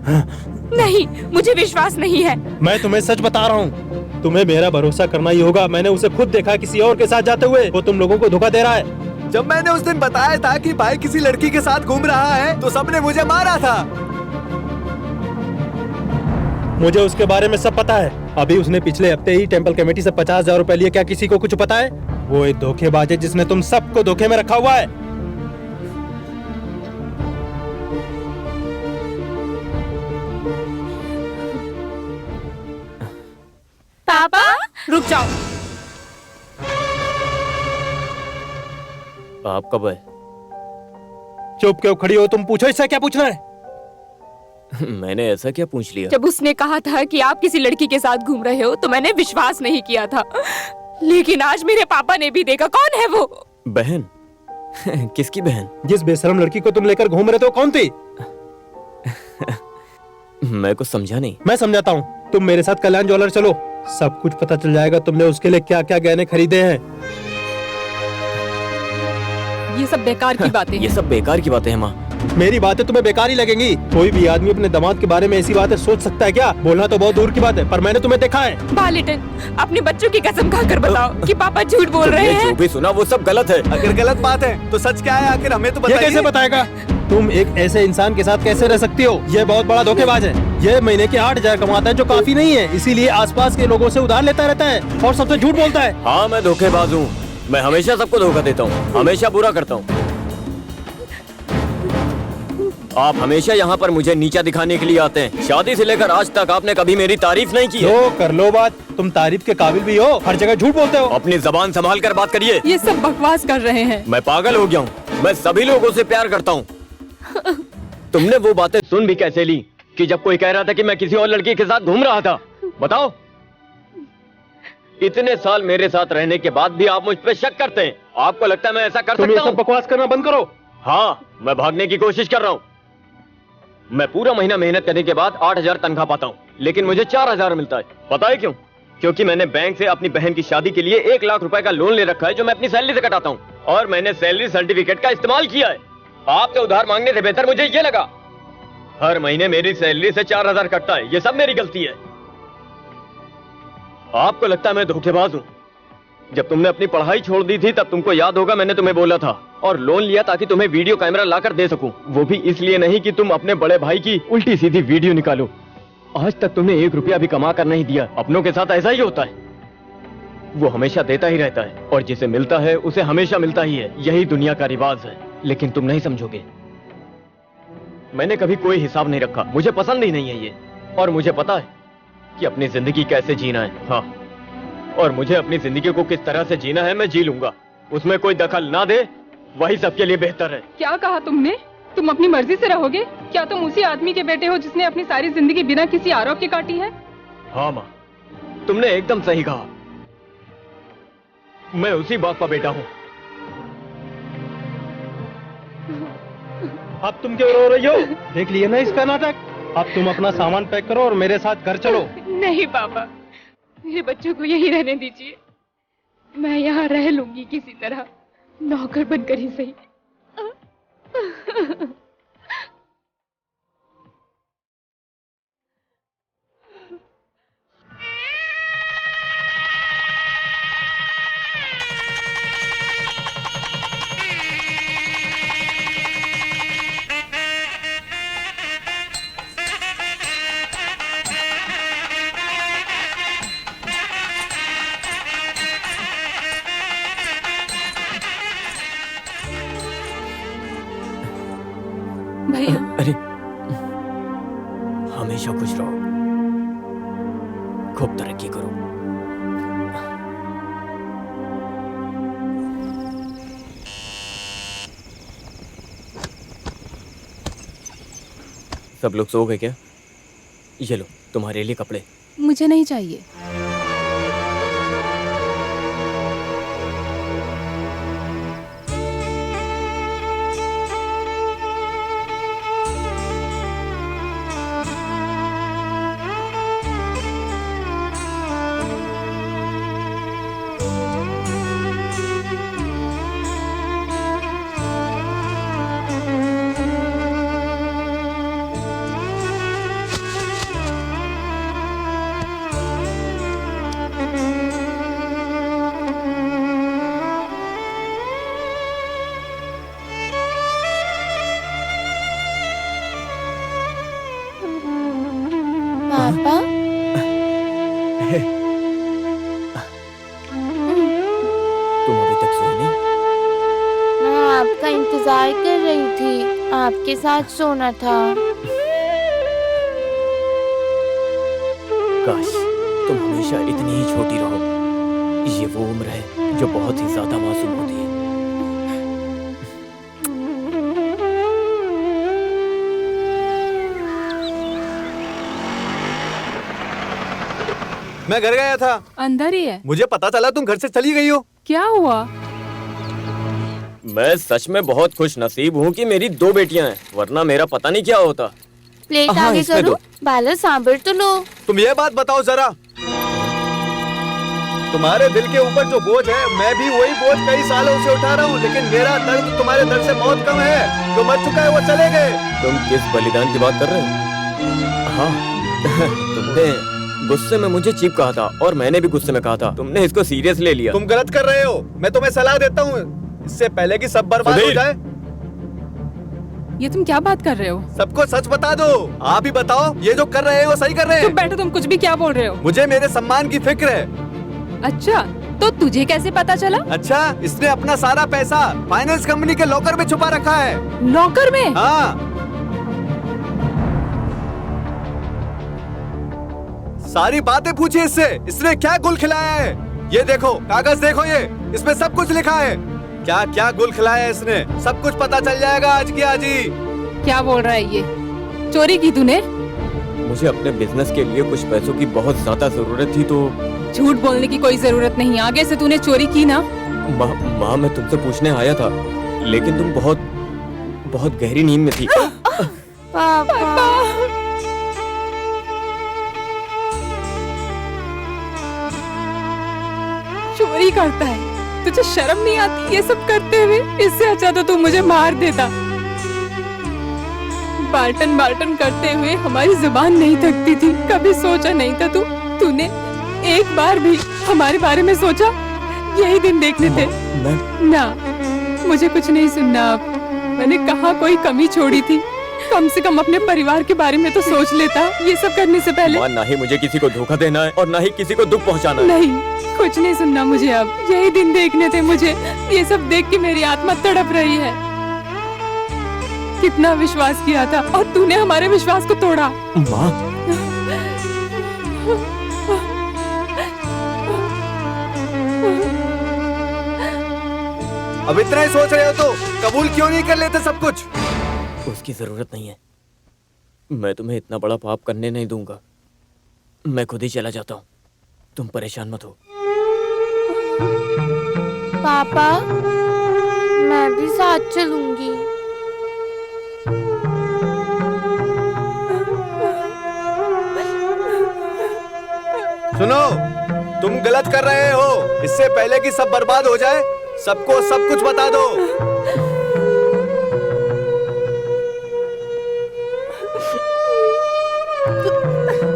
नहीं, मुझे विश्वास नहीं है। मैं तुम्हें सच बता रहा हूँ, तुम्हें मेरा भरोसा करना ही होगा। मैंने उसे खुद देखा किसी और के साथ जाते हुए। वो तुम लोगों को धोखा दे रहा है। जब मैंने उस दिन बताया था कि भाई किसी लड़की के साथ घूम रहा है तो सबने मुझे मारा था। मुझे उसके बारे में सब पता है। अभी उसने पिछले हफ्ते ही टेम्पल कमेटी से 50,000 रुपए लिए। क्या किसी को कुछ पता है? वो एक धोखेबाज है जिसने तुम सबको धोखे में रखा हुआ है। पापा, रुक जाओ। आप कब आए? चुप क्यों खड़ी हो तुम? पूछो, इससे क्या पूछना है? मैंने ऐसा क्या पूछ लिया? जब उसने कहा था कि आप किसी लड़की के साथ घूम रहे हो तो मैंने विश्वास नहीं किया था, लेकिन आज मेरे पापा ने भी देखा। कौन है वो? बहन? किसकी बहन? जिस बेशरम लड़की को तुम लेकर घूम रहे थे वो कौन थी? मैं कुछ समझा नहीं। मैं समझाता हूँ। तुम मेरे साथ कल्याण ज्वेलर चलो, सब कुछ पता चल जाएगा। तुमने उसके लिए क्या क्या गहने खरीदे हैं। ये सब बेकार की बातें हैं। ये सब बेकार की बातें हैं माँ। मेरी बातें तुम्हें बेकार ही लगेंगी। कोई भी आदमी अपने दामाद के बारे में ऐसी बातें सोच सकता है क्या? बोलना तो बहुत दूर की बात है, पर मैंने तुम्हें देखा है। बालिटन, अपने बच्चों की कसम खाकर बताओ कि पापा झूठ बोल रहे हैं। जो भी सुना वो सब गलत है। अगर गलत बात है तो सच क्या है आखिर हमें तो ये बताइए। कैसे बताएगा? तुम एक ऐसे इंसान के साथ कैसे रह सकती हो? ये बहुत बड़ा धोखेबाज है। ये महीने के 8,000 कमाता है जो काफी नहीं है, इसीलिए आसपास के लोगों से उधार लेता रहता है और सबसे झूठ बोलता है। हाँ, मैं धोखेबाज हूँ। मैं हमेशा सबको धोखा देता हूँ, हमेशा बुरा करता हूँ। आप हमेशा यहाँ पर मुझे नीचा दिखाने के लिए आते हैं। शादी से लेकर आज तक आपने कभी मेरी तारीफ नहीं की है। लो कर लो बात। तुम तारीफ के काबिल भी हो, हर जगह झूठ बोलते हो। अपनी जबान संभाल कर बात करिए। ये सब बकवास कर रहे हैं। मैं पागल हो गया हूँ। मैं सभी लोगों से प्यार करता हूँ। तुमने वो बातें सुन भी कैसे ली कि जब कोई कह रहा था कि मैं किसी और लड़की के साथ घूम रहा था? बताओ। इतने साल मेरे साथ रहने के बाद भी आप मुझ पे शक करते हैं। आपको लगता है मैं ऐसा कर तुम ये सकता सब हूँ? बकवास करना बंद करो। हाँ, मैं भागने की कोशिश कर रहा हूँ। मैं पूरा महीना मेहनत करने के बाद 8,000 तनख्वाह पाता हूँ, लेकिन मुझे 4,000 मिलता है। पता है क्यों? क्योंकि मैंने बैंक से अपनी बहन की शादी के लिए 1 लाख रुपए का लोन ले रखा है जो मैं अपनी सैलरी से कटाता हूँ, और मैंने सैलरी सर्टिफिकेट का इस्तेमाल किया है। आपसे उधार मांगने से बेहतर मुझे ये लगा। हर महीने मेरी सैलरी से 4,000 कटता है। ये सब मेरी गलती है। आपको लगता है मैं धोखेबाज हूँ? जब तुमने अपनी पढ़ाई छोड़ दी थी तब तुमको याद होगा मैंने तुम्हें बोला था, और लोन लिया ताकि तुम्हें वीडियो कैमरा लाकर दे सकूं। वो भी इसलिए नहीं कि तुम अपने बड़े भाई की उल्टी सीधी वीडियो निकालो। आज तक तुमने 1 रुपया भी कमा कर नहीं दिया। अपनों के साथ ऐसा ही होता है। वो हमेशा देता ही रहता है, और जिसे मिलता है उसे हमेशा मिलता ही है। यही दुनिया का रिवाज है, लेकिन तुम नहीं समझोगे। मैंने कभी कोई हिसाब नहीं रखा। मुझे पसंद ही नहीं है ये, और मुझे पता है कि अपनी जिंदगी कैसे जीना है। हाँ, और मुझे अपनी जिंदगी को किस तरह से जीना है मैं जी लूंगा। उसमें कोई दखल ना दे, वही सबके लिए बेहतर है। क्या कहा तुमने? तुम अपनी मर्जी से रहोगे? क्या तुम उसी आदमी के बेटे हो जिसने अपनी सारी जिंदगी बिना किसी आरोप के काटी है? हाँ माँ, तुमने एकदम सही कहा। मैं उसी बाप का बेटा हूँ। अब तुम क्यों रो रही हो? देख लिया ना इसका नाटक। अब तुम अपना सामान पैक करो और मेरे साथ घर चलो। नहीं पापा, मेरे बच्चों को यहीं रहने दीजिए। मैं यहाँ रह लूंगी किसी तरह, नौकर बनकर ही सही। भैया, अरे, हमेशा खुश रहो, खूब तरक्की करो। सब लोग सो गए क्या? ये लो तुम्हारे लिए कपड़े। मुझे नहीं चाहिए। पापा तुम अभी तक सोई नहीं? मैं आपका इंतजार कर रही थी, आपके साथ सोना था। काश तुम हमेशा इतनी ही छोटी रहो। ये वो उम्र है जो बहुत ही ज्यादा मासूम होती है। मैं घर गया था, अंदर ही है। मुझे पता चला तुम घर से चली गई हो। क्या हुआ? मैं सच में बहुत खुश नसीब हूँ कि मेरी 2 बेटियां हैं, वरना मेरा पता नहीं क्या होता। प्लेट हाँ, आगे इसमें करो, दो। बालक सांभर तो लो। तुम ये बात बताओ जरा, तुम्हारे दिल के ऊपर जो बोझ है, मैं भी वही बोझ कई सालों से उठा रहा हूँ, लेकिन मेरा दर्द तुम्हारे दर्द से बहुत कम है। जो मर चुका है वो चले गए। तुम किस बलिदान की बात कर रहे हो? हाँ तुमने गुस्से में मुझे चीप कहा था और मैंने भी गुस्से में कहा था। तुमने इसको सीरियस ले लिया। तुम गलत कर रहे हो। मैं तुम्हें सलाह देता हूँ, इससे पहले कि सब बर्बाद हो सुधीर! जाए, ये तुम क्या बात कर रहे हो? सबको सच बता दो। आप ही बताओ, ये जो कर रहे हो सही कर रहे चुप हैं? बैठो, तुम कुछ भी क्या बोल रहे हो? मुझे मेरे सम्मान की फिक्र है। अच्छा, तो तुझे कैसे पता चला? अच्छा, इसने अपना सारा पैसा फाइनेंस कंपनी के लॉकर में छुपा रखा है। लॉकर में? हाँ, सारी बातें पूछिए इससे, इसने क्या गुल खिलाया है। ये देखो कागज देखो, ये इसमें सब कुछ लिखा है। क्या क्या गुल खिलाया है इसने, सब कुछ पता चल जाएगा आज की आज ही। क्या बोल रहा है ये? चोरी की तूने? मुझे अपने बिजनेस के लिए कुछ पैसों की बहुत ज्यादा जरूरत थी, तो झूठ बोलने की कोई जरूरत नहीं। आगे से तूने चोरी की ना? माँ मैं तुमसे पूछने आया था, लेकिन तुम बहुत बहुत गहरी नींद में थी। पापा चोरी करता है? तुझे शर्म नहीं आती ये सब करते हुए? इससे अच्छा तो तू मुझे मार देता। बाल्टन बाल्टन करते हुए हमारी जुबान नहीं थकती थी। कभी सोचा नहीं था तूने एक बार भी हमारे बारे में सोचा? यही दिन देखने थे ना। मुझे कुछ नहीं सुनना अब। मैंने कहाँ कोई कमी छोड़ी थी? कम से कम अपने परिवार के बारे में तो सोच लेता ये सब करने से पहले। माँ, ना ही मुझे किसी को धोखा देना है और ना ही किसी को दुख पहुँचाना है। नहीं, कुछ नहीं सुनना मुझे अब। यही दिन देखने थे मुझे। ये सब देख के मेरी आत्मा तड़प रही है। कितना विश्वास किया था और तूने हमारे विश्वास को तोड़ा। माँ, अब इतना ही सोच रहे हो तो कबूल क्यों नहीं कर लेते सब कुछ? उसकी जरूरत नहीं है। मैं तुम्हें इतना बड़ा पाप करने नहीं दूंगा। मैं खुद ही चला जाता हूँ, तुम परेशान मत हो। पापा मैं भी साथ चलूंगी। सुनो, तुम गलत कर रहे हो। इससे पहले कि सब बर्बाद हो जाए, सबको सब कुछ बता दो।